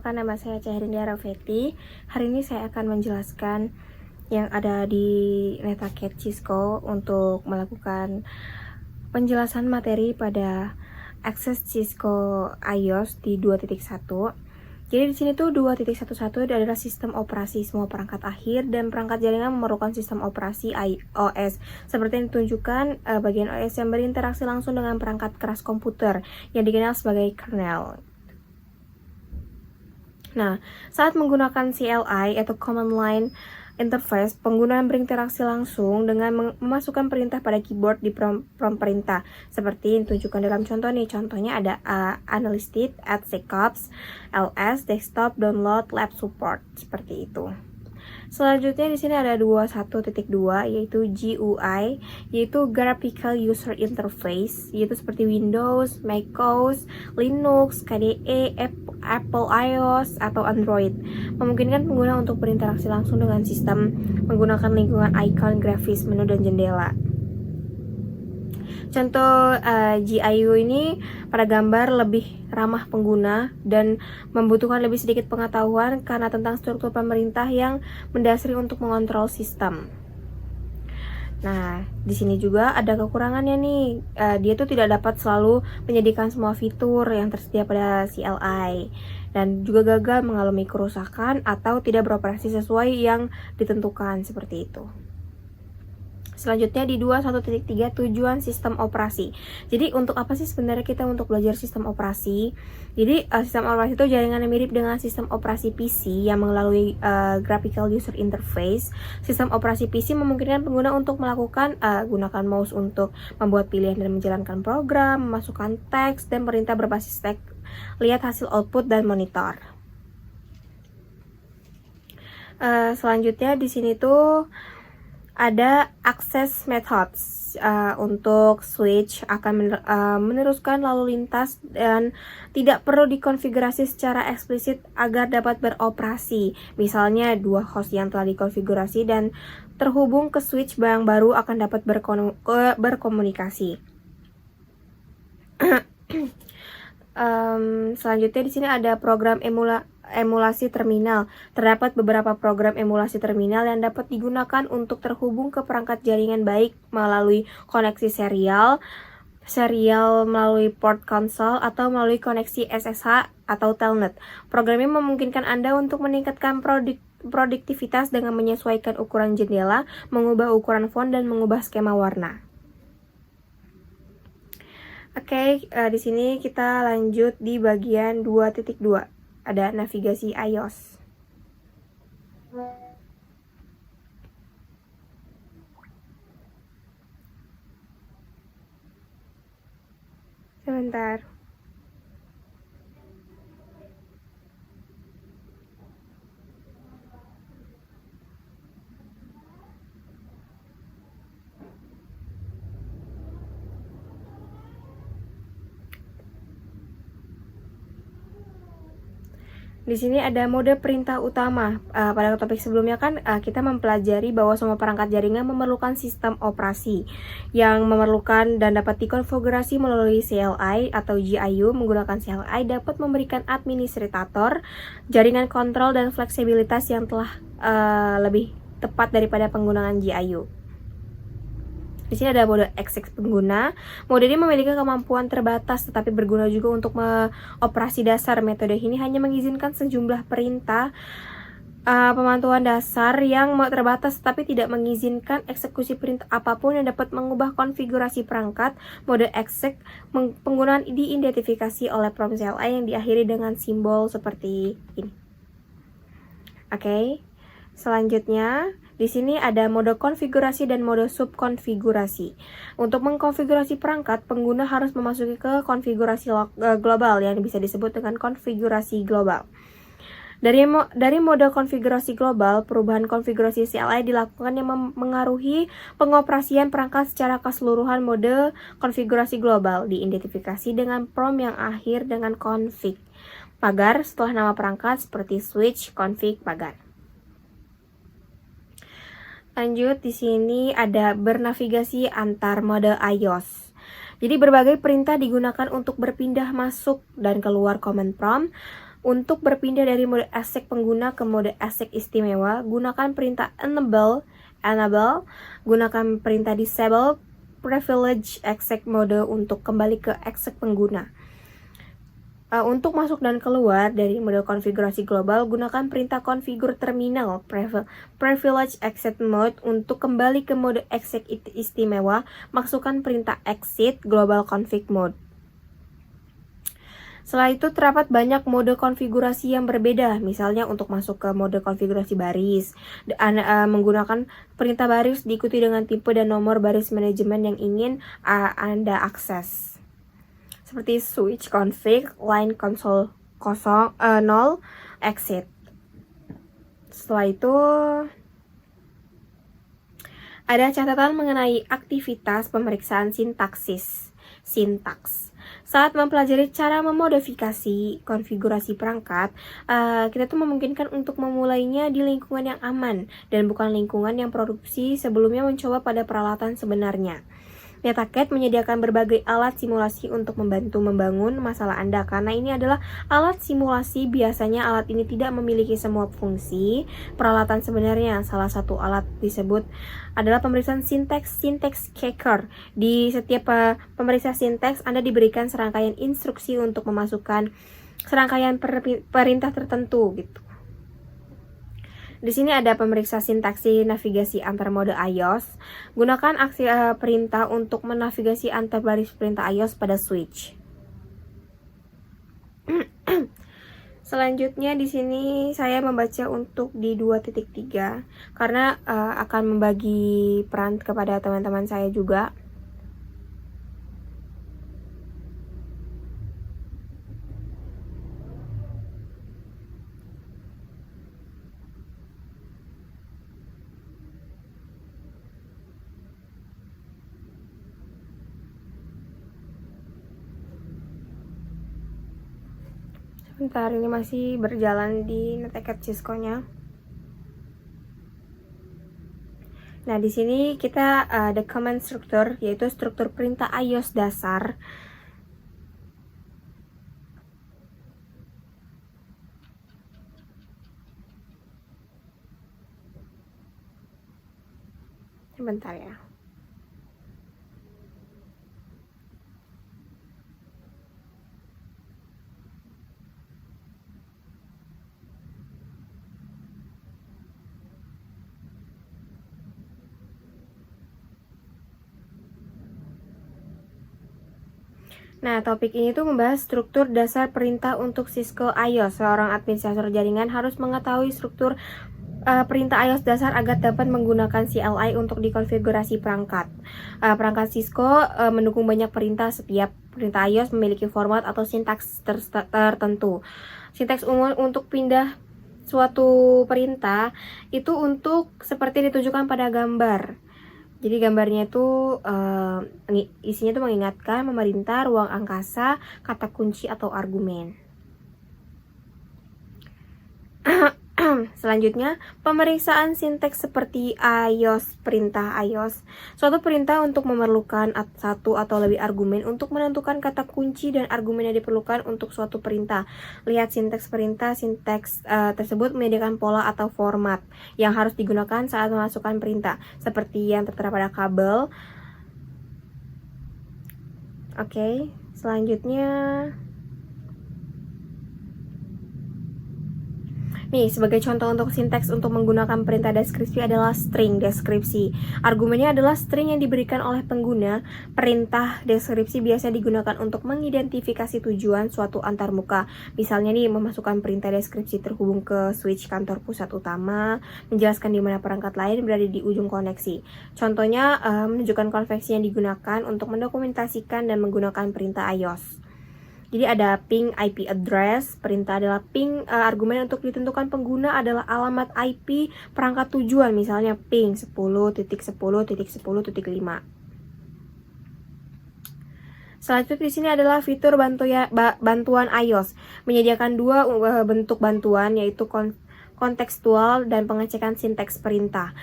perkenalkan, nama saya Cahrinda Rafeti. Hari ini saya akan menjelaskan yang ada di Netaket Cisco untuk melakukan penjelasan materi pada akses Cisco iOS di 2.1. Jadi di sini tuh 2.11 adalah sistem operasi semua perangkat akhir, dan perangkat jaringan memerlukan sistem operasi iOS. Seperti yang ditunjukkan, bagian OS yang berinteraksi langsung dengan perangkat keras komputer yang dikenal sebagai kernel. Nah, saat menggunakan CLI atau Command Line Interface, pengguna berinteraksi langsung dengan memasukkan perintah pada keyboard di prompt perintah, seperti yang ditunjukkan dalam contoh nih. Contohnya ada Analyst, Add Setups, LS, Desktop, Download, Lab Support, seperti itu. Selanjutnya di sini ada 21.2 yaitu GUI, yaitu Graphical User Interface, yaitu seperti Windows, macOS, Linux, KDE, Apple iOS atau Android. Memungkinkan pengguna untuk berinteraksi langsung dengan sistem menggunakan lingkungan icon, grafis, menu, dan jendela. Contoh GIU ini pada gambar lebih ramah pengguna dan membutuhkan lebih sedikit pengetahuan karena tentang struktur pemerintah yang mendasari untuk mengontrol sistem. Nah, di sini juga ada kekurangannya nih. Dia tuh tidak dapat selalu menyediakan semua fitur yang tersedia pada CLI, dan juga gagal mengalami kerusakan atau tidak beroperasi sesuai yang ditentukan, seperti itu. Selanjutnya di 21.3 tujuan sistem operasi. Jadi untuk apa sih sebenarnya kita untuk belajar sistem operasi? Jadi sistem operasi itu jaringan yang mirip dengan sistem operasi PC yang melalui Graphical User Interface. Sistem operasi PC memungkinkan pengguna untuk melakukan gunakan mouse untuk membuat pilihan dan menjalankan program, memasukkan teks dan perintah berbasis teks, lihat hasil output dan monitor. Selanjutnya di sini tuh ada access methods. Untuk switch akan meneruskan lalu lintas dan tidak perlu dikonfigurasi secara eksplisit agar dapat beroperasi. Misalnya dua host yang telah dikonfigurasi dan terhubung ke switch yang baru akan dapat berkomunikasi. Selanjutnya di sini ada program emulasi terminal. Terdapat beberapa program emulasi terminal yang dapat digunakan untuk terhubung ke perangkat jaringan, baik melalui koneksi serial melalui port konsol atau melalui koneksi SSH atau telnet. Program ini memungkinkan Anda untuk meningkatkan produktivitas dengan menyesuaikan ukuran jendela, mengubah ukuran font, dan mengubah skema warna. Oke, di sini kita lanjut di bagian 2.2. Ada navigasi iOS. Sebentar. Di sini ada mode perintah utama. Pada topik sebelumnya kan kita mempelajari bahwa semua perangkat jaringan memerlukan sistem operasi yang memerlukan dan dapat dikonfigurasi melalui CLI atau GIU. Menggunakan CLI dapat memberikan administrator jaringan kontrol dan fleksibilitas yang telah lebih tepat daripada penggunaan GIU. Di sini ada mode exec pengguna. Mode ini memiliki kemampuan terbatas tetapi berguna juga untuk operasi dasar. Metode ini hanya mengizinkan sejumlah perintah pemantauan dasar yang terbatas tetapi tidak mengizinkan eksekusi perintah apapun yang dapat mengubah konfigurasi perangkat. Mode exec penggunaan diidentifikasi oleh prompt CLI yang diakhiri dengan simbol seperti ini. Oke. Selanjutnya, di sini ada mode konfigurasi dan mode subkonfigurasi. Untuk mengkonfigurasi perangkat, pengguna harus memasuki ke konfigurasi global yang bisa disebut dengan konfigurasi global. Dari mode konfigurasi global, perubahan konfigurasi CLI dilakukan yang mengaruhi pengoperasian perangkat secara keseluruhan. Mode konfigurasi global diidentifikasi dengan prompt yang akhir dengan config pagar setelah nama perangkat seperti switch, config, pagar. Lanjut, di sini ada bernavigasi antar mode iOS. Jadi berbagai perintah digunakan untuk berpindah masuk dan keluar command prompt. Untuk berpindah dari mode exec pengguna ke mode exec istimewa, gunakan perintah enable, gunakan perintah disable privilege exec mode untuk kembali ke exec pengguna. Untuk masuk dan keluar dari mode konfigurasi global, gunakan perintah configure terminal privilege exit mode. Untuk kembali ke mode exec istimewa, masukkan perintah exit global config mode. Setelah itu terdapat banyak mode konfigurasi yang berbeda. Misalnya untuk masuk ke mode konfigurasi baris, menggunakan perintah baris diikuti dengan tipe dan nomor baris manajemen yang ingin Anda akses. Seperti switch config, line console 0, exit. Setelah itu ada catatan mengenai aktivitas pemeriksaan sintaks. Saat mempelajari cara memodifikasi konfigurasi perangkat, kita tuh memungkinkan untuk memulainya di lingkungan yang aman dan bukan lingkungan yang produksi sebelumnya mencoba pada peralatan sebenarnya. NetHackett menyediakan berbagai alat simulasi untuk membantu membangun masalah Anda. Karena ini adalah alat simulasi, biasanya alat ini tidak memiliki semua fungsi peralatan sebenarnya. Salah satu alat disebut adalah pemeriksaan sinteks checker. Di setiap pemeriksa sinteks, Anda diberikan serangkaian instruksi untuk memasukkan serangkaian perintah tertentu gitu. Di sini ada pemeriksa sintaksi navigasi antar mode iOS. Gunakan aksi perintah untuk menavigasi antar baris perintah iOS pada switch. Selanjutnya di sini saya membaca untuk di 2.3 karena akan membagi peran kepada teman-teman saya juga. Bentar, ini masih berjalan di NetHackett Cisco-nya. Nah, di sini kita ada command struktur, yaitu struktur perintah iOS dasar. Bentar ya. Nah, topik ini tuh membahas struktur dasar perintah untuk Cisco iOS. Seorang administrator jaringan harus mengetahui struktur perintah iOS dasar agar dapat menggunakan CLI untuk dikonfigurasi perangkat. Perangkat Cisco mendukung banyak perintah. Setiap perintah iOS memiliki format atau sintaks tertentu. Sintaks umum untuk pindah suatu perintah itu untuk seperti ditunjukkan pada gambar. Jadi gambarnya itu isinya itu mengingatkan memerintah, ruang angkasa, kata kunci atau argumen. Selanjutnya, pemeriksaan sinteks seperti iOS, perintah iOS. Suatu perintah untuk memerlukan satu atau lebih argumen untuk menentukan kata kunci dan argumen yang diperlukan untuk suatu perintah. Lihat sinteks perintah. Sinteks tersebut menyediakan pola atau format yang harus digunakan saat memasukkan perintah, seperti yang tertera pada kabel. Oke, selanjutnya nih, sebagai contoh untuk sinteks untuk menggunakan perintah deskripsi adalah string deskripsi. Argumennya adalah string yang diberikan oleh pengguna. Perintah deskripsi biasa digunakan untuk mengidentifikasi tujuan suatu antarmuka. Misalnya nih, memasukkan perintah deskripsi terhubung ke switch kantor pusat utama, menjelaskan di mana perangkat lain berada di ujung koneksi. Contohnya, menunjukkan konvensi yang digunakan untuk mendokumentasikan dan menggunakan perintah iOS. Jadi ada ping IP address, perintah adalah ping, argumen untuk ditentukan pengguna adalah alamat IP perangkat tujuan, misalnya ping 10.10.10.5. Selanjutnya di sini adalah fitur bantuan iOS, menyediakan dua bentuk bantuan, yaitu kontekstual dan pengecekan sinteks perintah.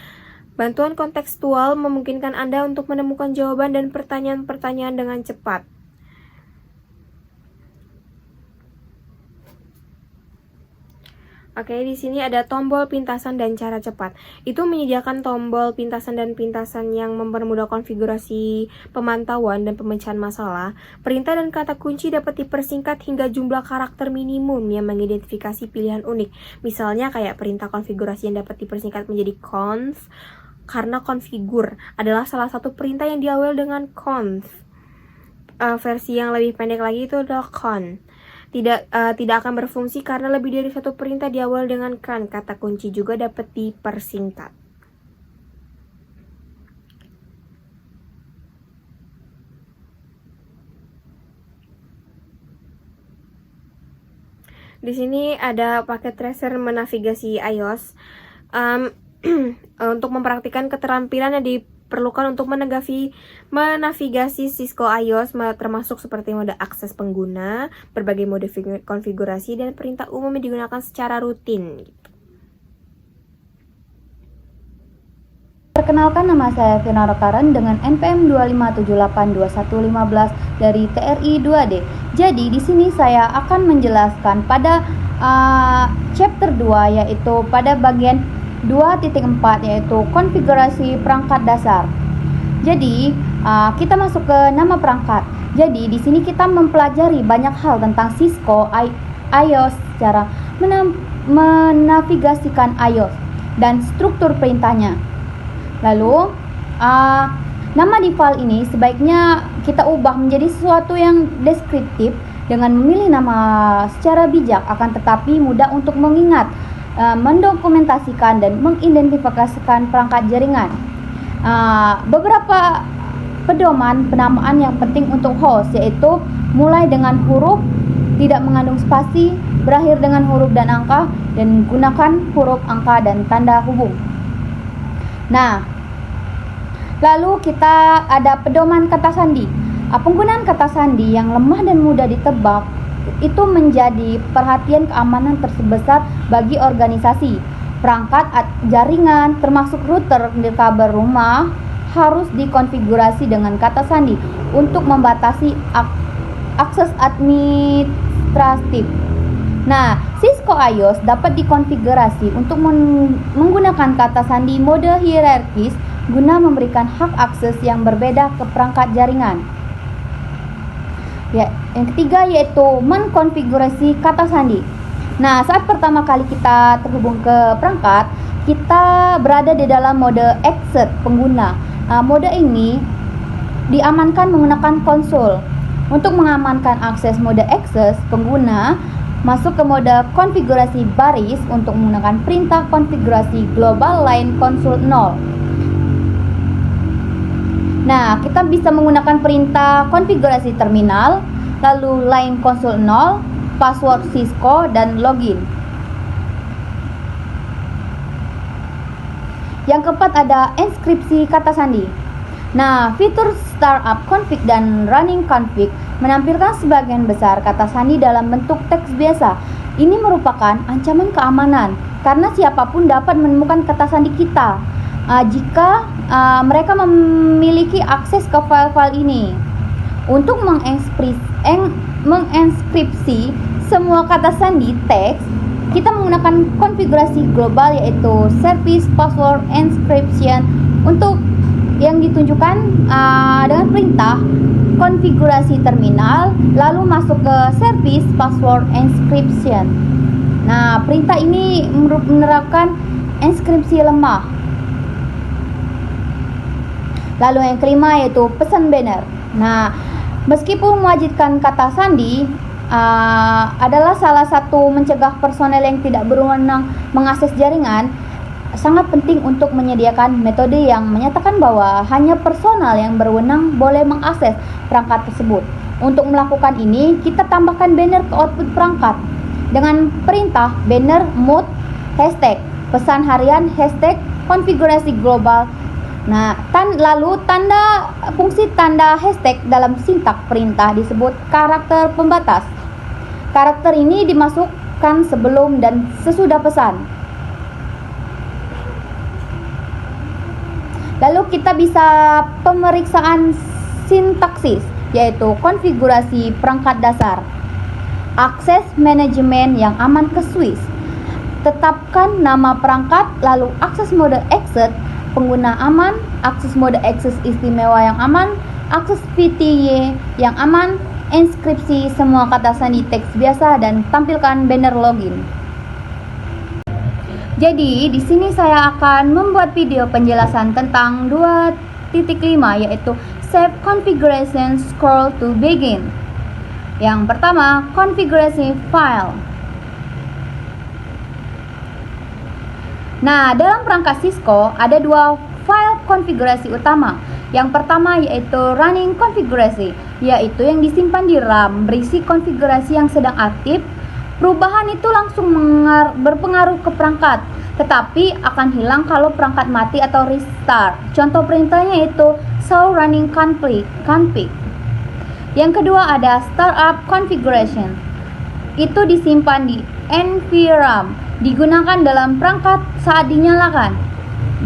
Bantuan kontekstual memungkinkan Anda untuk menemukan jawaban dan pertanyaan-pertanyaan dengan cepat. Oke, di sini ada tombol pintasan dan cara cepat. Itu menyediakan tombol pintasan dan pintasan yang mempermudah konfigurasi pemantauan dan pemecahan masalah. Perintah dan kata kunci dapat dipersingkat hingga jumlah karakter minimum yang mengidentifikasi pilihan unik. Misalnya kayak perintah konfigurasi yang dapat dipersingkat menjadi conf, karena konfigur adalah salah satu perintah yang diawali dengan conf. Versi yang lebih pendek lagi itu adalah con. Tidak akan berfungsi karena lebih dari satu perintah diawali dengan kan. Kata kunci juga dapat dipersingkat. Di sini ada paket tracer menavigasi iOS. Untuk mempraktikkan keterampilan yang diperlukan untuk menavigasi Cisco iOS, termasuk seperti mode akses pengguna, berbagai mode konfigurasi, dan perintah umum yang digunakan secara rutin. Perkenalkan, nama saya Vina Karen dengan NPM 25782115 dari TRI 2D. Jadi di sini saya akan menjelaskan pada chapter 2, yaitu pada bagian 2.4, yaitu konfigurasi perangkat dasar. Jadi kita masuk ke nama perangkat. Jadi di sini kita mempelajari banyak hal tentang Cisco iOS, cara menavigasikan iOS dan struktur perintahnya. Lalu nama default ini sebaiknya kita ubah menjadi sesuatu yang deskriptif dengan memilih nama secara bijak, akan tetapi mudah untuk mengingat, mendokumentasikan dan mengidentifikasikan perangkat jaringan. Beberapa pedoman penamaan yang penting untuk host, yaitu mulai dengan huruf, tidak mengandung spasi, berakhir dengan huruf dan angka, dan gunakan huruf, angka, dan tanda hubung. Nah, lalu kita ada pedoman kata sandi. Penggunaan kata sandi yang lemah dan mudah ditebak itu menjadi perhatian keamanan terbesar bagi organisasi. Perangkat jaringan termasuk router di kabel rumah harus dikonfigurasi dengan kata sandi untuk membatasi akses administratif. Nah, Cisco iOS dapat dikonfigurasi untuk menggunakan kata sandi mode hierarkis guna memberikan hak akses yang berbeda ke perangkat jaringan. Yang ketiga yaitu mengkonfigurasi kata sandi. Nah, saat pertama kali kita terhubung ke perangkat, kita berada di dalam mode exit pengguna. Mode ini diamankan menggunakan konsol. Untuk mengamankan akses mode akses pengguna, masuk ke mode konfigurasi baris untuk menggunakan perintah konfigurasi global line konsol 0. Nah, kita bisa menggunakan perintah konfigurasi terminal, lalu line konsol 0, password Cisco, dan login. Yang keempat ada enskripsi kata sandi. Nah, fitur startup config dan running config menampilkan sebagian besar kata sandi dalam bentuk teks biasa. Ini merupakan ancaman keamanan karena siapapun dapat menemukan kata sandi kita jika mereka memiliki akses ke file-file ini. Untuk mengenskripsi semua kata sandi teks, kita menggunakan konfigurasi global, yaitu service password encryption, untuk yang ditunjukkan dengan perintah konfigurasi terminal, lalu masuk ke service password encryption. Nah, perintah ini menerapkan enskripsi lemah. Lalu yang kelima yaitu pesan banner. Nah, meskipun mewajibkan kata sandi adalah salah satu mencegah personel yang tidak berwenang mengakses jaringan, sangat penting untuk menyediakan metode yang menyatakan bahwa hanya personal yang berwenang boleh mengakses perangkat tersebut. Untuk melakukan ini, kita tambahkan banner ke output perangkat dengan perintah banner mode hashtag pesan harian hashtag konfigurasi global. Nah, lalu fungsi tanda hashtag dalam sintak perintah disebut karakter pembatas. Karakter ini dimasukkan sebelum dan sesudah pesan. Lalu kita bisa pemeriksaan sintaksis, yaitu konfigurasi perangkat dasar, akses manajemen yang aman ke switch, Tetapkan nama perangkat, lalu akses mode exit, pengguna aman, akses mode akses istimewa yang aman, akses PTY yang aman, inskripsi semua kata sandi teks biasa, dan tampilkan banner login. Jadi, di sini saya akan membuat video penjelasan tentang 2.5, yaitu Save Configuration Scroll to Begin. Yang pertama, konfigurasi file. Nah, dalam perangkat Cisco ada dua file konfigurasi utama. Yang pertama yaitu running konfigurasi, yaitu yang disimpan di RAM berisi konfigurasi yang sedang aktif. Perubahan itu langsung berpengaruh ke perangkat, tetapi akan hilang kalau perangkat mati atau restart. Contoh perintahnya yaitu show running config. Yang kedua ada startup configuration. Itu disimpan di NVRAM, digunakan dalam perangkat saat dinyalakan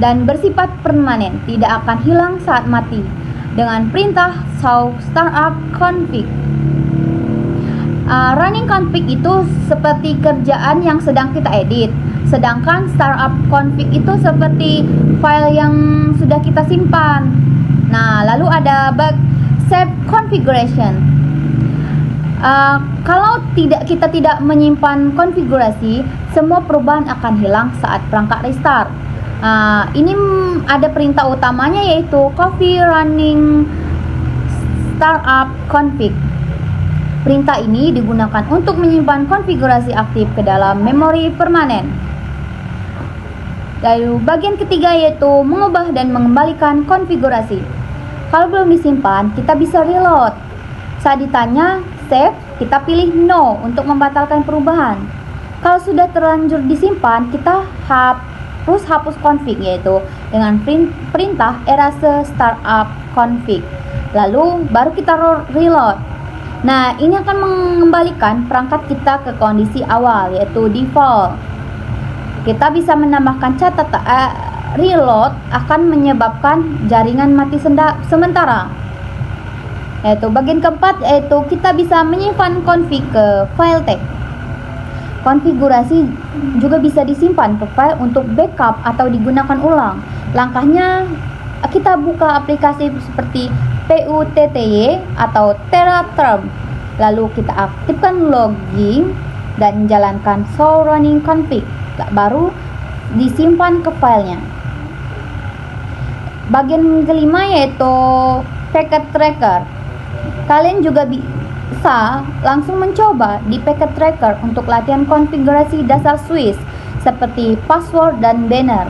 dan bersifat permanen, tidak akan hilang saat mati dengan perintah show startup config. Running config itu seperti kerjaan yang sedang kita edit, sedangkan startup config itu seperti file yang sudah kita simpan. Nah, lalu ada save configuration. Kalau kita tidak menyimpan konfigurasi, semua perubahan akan hilang saat perangkat restart. Ini ada perintah utamanya yaitu copy running startup config. Perintah ini digunakan untuk menyimpan konfigurasi aktif ke dalam memori permanen. Lalu bagian ketiga yaitu mengubah dan mengembalikan konfigurasi. Kalau belum disimpan, kita bisa reload. Saat ditanya save, kita pilih no untuk membatalkan perubahan. Kalau sudah terlanjur disimpan, kita harus hapus config, yaitu dengan perintah erase startup config. Lalu baru kita reload. Nah, ini akan mengembalikan perangkat kita ke kondisi awal, yaitu default. Kita bisa menambahkan catatan reload akan menyebabkan jaringan mati sementara. Yaitu bagian keempat, yaitu kita bisa menyimpan config ke file text. Konfigurasi juga bisa disimpan ke file untuk backup atau digunakan ulang. Langkahnya, kita buka aplikasi seperti PUTTY atau TerraTerm. Lalu kita aktifkan login dan jalankan show running config. Baru disimpan ke filenya. Bagian kelima yaitu packet tracker. Kalian juga bisa langsung mencoba di packet tracker untuk latihan konfigurasi dasar switch seperti password dan banner.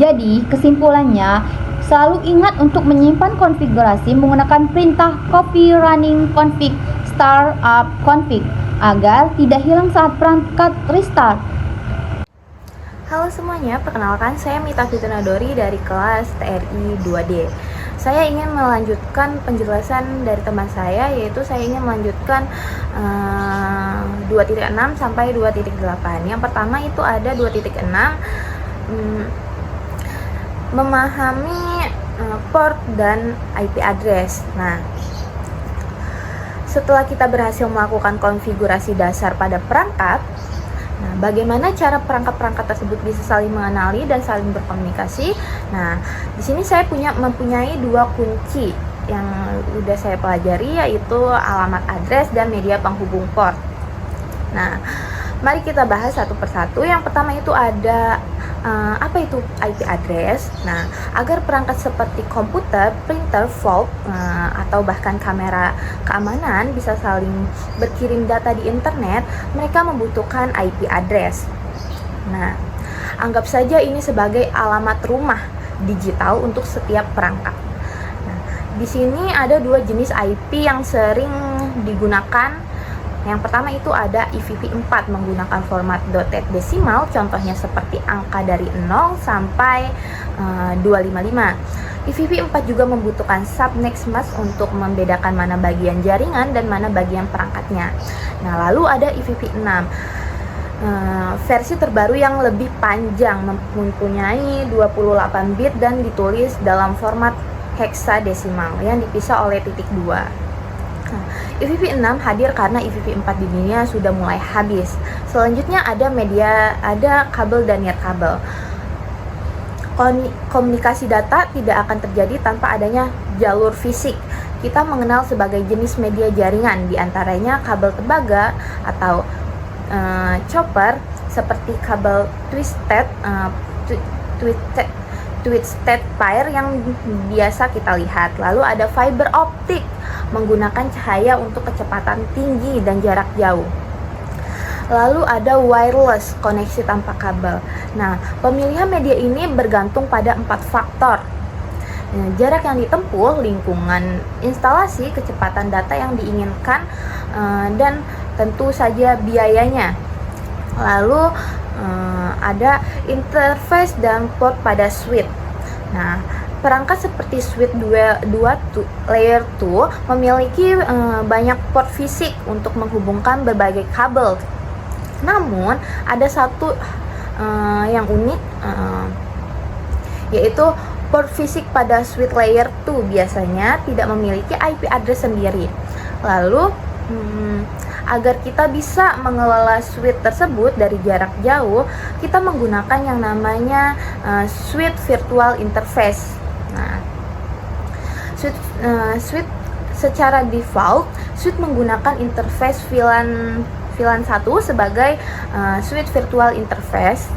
Jadi kesimpulannya, selalu ingat untuk menyimpan konfigurasi menggunakan perintah copy running config startup config agar tidak hilang saat perangkat restart. Halo semuanya, perkenalkan saya Mita Fitunadori dari kelas TRI 2D. Saya ingin melanjutkan penjelasan dari teman saya, yaitu saya ingin melanjutkan 2.6 sampai 2.8. Yang pertama itu ada 2.6, memahami port dan IP address. Nah, setelah kita berhasil melakukan konfigurasi dasar pada perangkat, nah, bagaimana cara perangkat-perangkat tersebut bisa saling mengenali dan saling berkomunikasi? Nah, di sini saya mempunyai dua kunci yang sudah saya pelajari, yaitu alamat address dan media penghubung port. Nah, mari kita bahas satu persatu. Yang pertama itu ada apa itu IP address? Nah, agar perangkat seperti komputer, printer, vault, atau bahkan kamera keamanan bisa saling berkirim data di internet, mereka membutuhkan IP address. Nah, anggap saja ini sebagai alamat rumah digital untuk setiap perangkat. Nah, di sini ada dua jenis IP yang sering digunakan. Yang pertama itu ada IPv4 menggunakan format dotted desimal, contohnya seperti angka dari 0 sampai 255. IPv4 juga membutuhkan subnext mask untuk membedakan mana bagian jaringan dan mana bagian perangkatnya. Nah, lalu ada IPv6, versi terbaru yang lebih panjang, mempunyai 28 bit dan ditulis dalam format heksadesimal yang dipisah oleh titik 2. IPv6 hadir karena IPv4 di dunia sudah mulai habis. Selanjutnya ada kabel dan nirkabel. Komunikasi data tidak akan terjadi tanpa adanya jalur fisik. Kita mengenal sebagai jenis media jaringan, diantaranya kabel tembaga atau chopper, seperti kabel twisted pair yang biasa kita lihat. Lalu ada fiber optik, menggunakan cahaya untuk kecepatan tinggi dan jarak jauh. Lalu ada wireless, koneksi tanpa kabel. Nah, pemilihan media ini bergantung pada 4 faktor. Jarak yang ditempuh, lingkungan instalasi, kecepatan data yang diinginkan, dan tentu saja biayanya. Lalu ada interface dan port pada switch. Nah, perangkat seperti switch layer 2 memiliki banyak port fisik untuk menghubungkan berbagai kabel. Namun ada satu yang unik, yaitu port fisik pada switch layer 2 biasanya tidak memiliki IP address sendiri. Lalu agar kita bisa mengelola switch tersebut dari jarak jauh, kita menggunakan yang namanya switch virtual interface. Nah, switch secara default, switch menggunakan interface VLAN 1 sebagai switch virtual interface.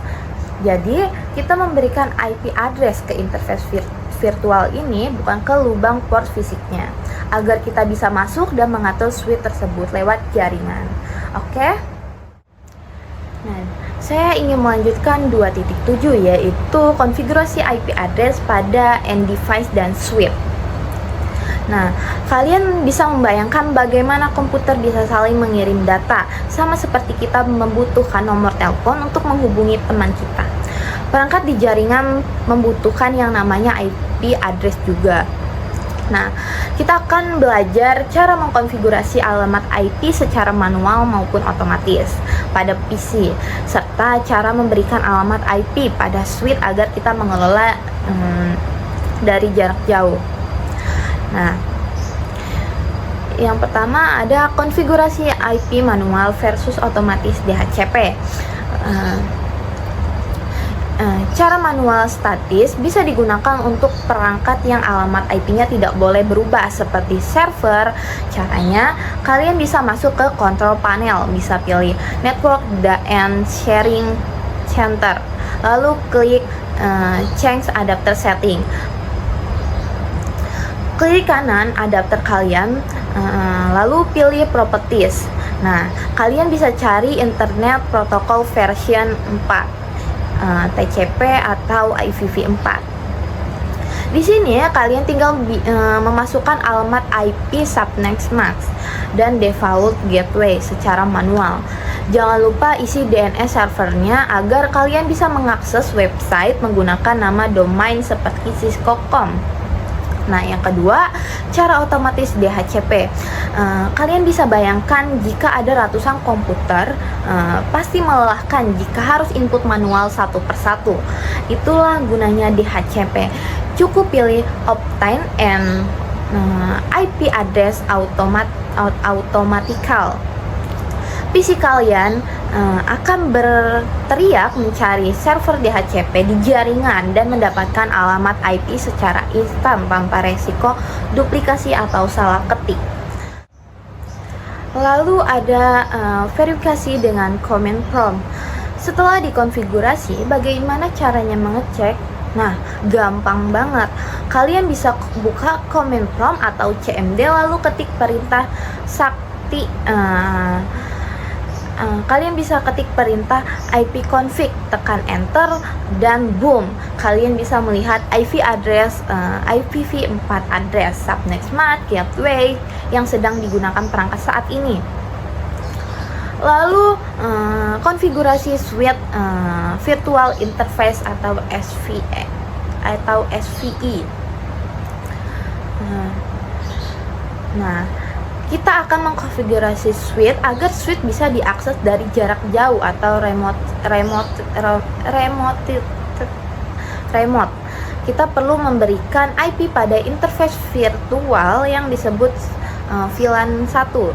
Jadi, kita memberikan IP address ke interface virtual ini, bukan ke lubang port fisiknya, agar kita bisa masuk dan mengatur switch tersebut lewat jaringan. Oke? Nah, saya ingin melanjutkan 2.7, yaitu konfigurasi IP address pada end device dan switch. Nah, kalian bisa membayangkan bagaimana komputer bisa saling mengirim data, sama seperti kita membutuhkan nomor telepon untuk menghubungi teman kita. Perangkat di jaringan membutuhkan yang namanya IP address juga. Nah, kita akan belajar cara mengkonfigurasi alamat IP secara manual maupun otomatis pada PC, serta cara memberikan alamat IP pada switch agar kita mengelola dari jarak jauh. Nah, yang pertama ada konfigurasi IP manual versus otomatis DHCP. Cara manual statis bisa digunakan untuk perangkat yang alamat IP-nya tidak boleh berubah, seperti server. Caranya, kalian bisa masuk ke control panel, bisa pilih Network and Sharing Center, lalu klik Change Adapter Setting. Klik kanan adapter kalian, lalu pilih Properties. Nah, kalian bisa cari Internet Protocol version 4, TCP atau IPv4. Di sini kalian tinggal memasukkan alamat IP subnet mask dan default gateway secara manual. Jangan lupa isi DNS servernya agar kalian bisa mengakses website menggunakan nama domain seperti cisco.com. Nah, yang kedua, cara otomatis DHCP. Kalian bisa bayangkan jika ada ratusan komputer, pasti melelahkan jika harus input manual satu persatu. Itulah gunanya DHCP. Cukup pilih Obtain and IP address automatical. PC kalian akan berteriak mencari server DHCP di jaringan dan mendapatkan alamat IP secara instan tanpa resiko duplikasi atau salah ketik. Lalu ada verifikasi dengan command prompt. Setelah dikonfigurasi, bagaimana caranya mengecek? Nah, gampang banget. Kalian bisa buka command prompt atau CMD lalu ketik perintah sakti. Kalian bisa ketik perintah ipconfig, tekan enter, dan boom, kalian bisa melihat IP address IPv4 address subnet mask gateway yang sedang digunakan perangkat saat ini. Lalu konfigurasi switch virtual interface atau SVI. Nah, kita akan mengkonfigurasi switch agar switch bisa diakses dari jarak jauh atau remote. Kita perlu memberikan IP pada interface virtual yang disebut VLAN 1.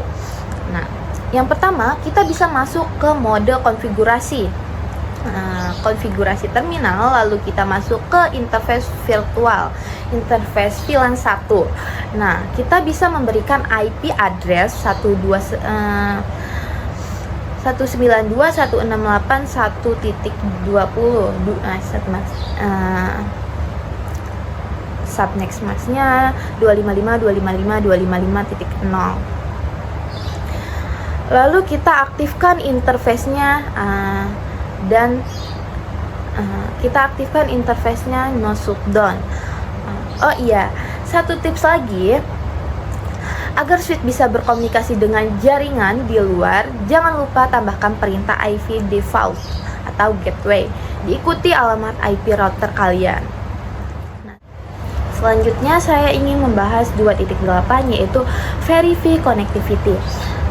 Nah, yang pertama kita bisa masuk ke mode konfigurasi. Konfigurasi terminal, lalu kita masuk ke interface virtual, interface VLAN 1. Nah, kita bisa memberikan IP address 192.168.1.20. Subnext masknya 255.255.255.0. Lalu kita aktifkan interface-nya dan kita aktifkan interface-nya no shutdown. Oh iya, satu tips lagi, agar switch bisa berkomunikasi dengan jaringan di luar, jangan lupa tambahkan perintah IP default atau gateway, diikuti alamat IP router kalian. Selanjutnya saya ingin membahas 2.8, yaitu verify connectivity.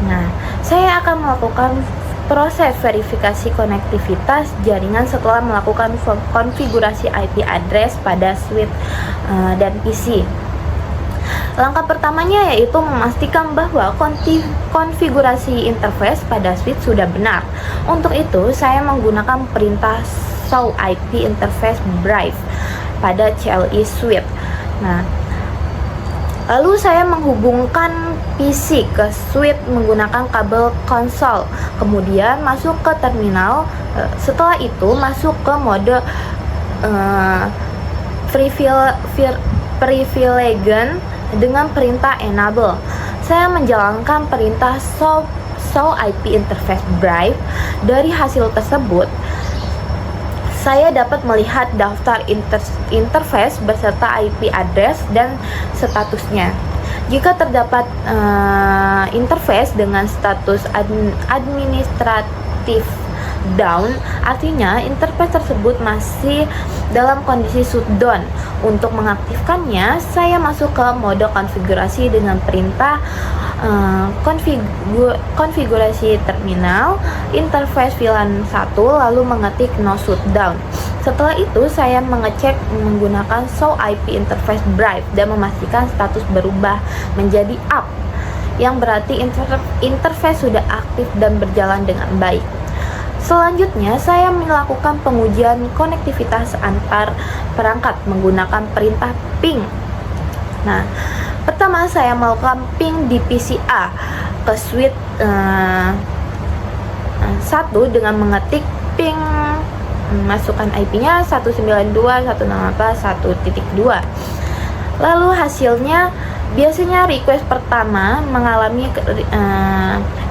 Nah, saya akan melakukan proses verifikasi konektivitas jaringan setelah melakukan konfigurasi IP address pada switch dan PC. Langkah pertamanya yaitu memastikan bahwa konfigurasi interface pada switch sudah benar. Untuk itu, saya menggunakan perintah show IP interface brief pada CLI switch. Nah, lalu saya menghubungkan PC ke switch menggunakan kabel konsol, kemudian masuk ke terminal. Setelah itu masuk ke mode privilege dengan perintah enable. Saya menjalankan perintah show IP interface brief. Dari hasil tersebut, saya dapat melihat daftar interface beserta IP address dan statusnya. Jika terdapat interface dengan status administratif down, artinya interface tersebut masih dalam kondisi shutdown. Untuk mengaktifkannya, saya masuk ke mode konfigurasi dengan perintah konfigurasi terminal, interface VLAN 1, lalu mengetik no shutdown. Setelah itu, saya mengecek menggunakan show IP interface brief dan memastikan status berubah menjadi up, yang berarti interface sudah aktif dan berjalan dengan baik. Selanjutnya, saya melakukan pengujian konektivitas antar perangkat menggunakan perintah ping. Nah, pertama saya melakukan ping di PC A ke switch 1 dengan mengetik ping, masukkan IP-nya 192.168.1.2. Lalu hasilnya biasanya request pertama mengalami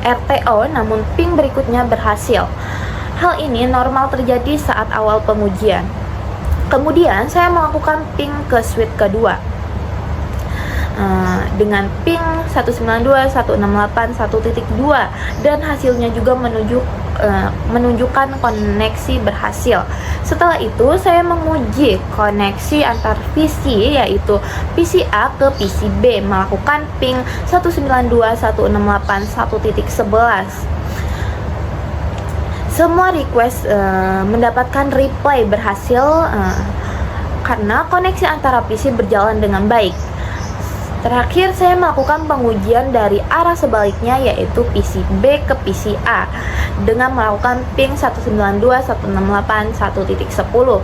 RTO, namun ping berikutnya berhasil. Hal ini normal terjadi saat awal pengujian. Kemudian saya melakukan ping ke switch kedua dengan ping 192.168.1.2 dan hasilnya juga menunjukkan koneksi berhasil. Setelah itu saya menguji koneksi antar PC, yaitu PC A ke PC B, melakukan ping 192.168.1.11. Semua request mendapatkan reply berhasil karena koneksi antara PC berjalan dengan baik. Terakhir, saya melakukan pengujian dari arah sebaliknya, yaitu PC B ke PC A dengan melakukan ping 192.168.1.10.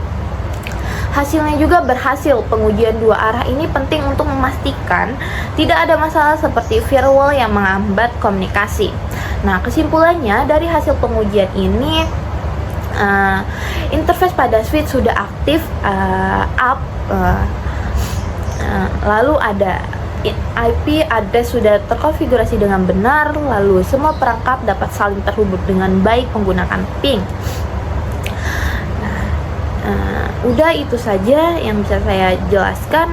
Hasilnya juga berhasil. Pengujian dua arah ini penting untuk memastikan tidak ada masalah seperti firewall yang menghambat komunikasi. Nah, kesimpulannya dari hasil pengujian ini, interface pada switch sudah aktif, lalu ada IP address sudah terkonfigurasi dengan benar, lalu semua perangkat dapat saling terhubung dengan baik menggunakan ping. Udah itu saja yang bisa saya jelaskan.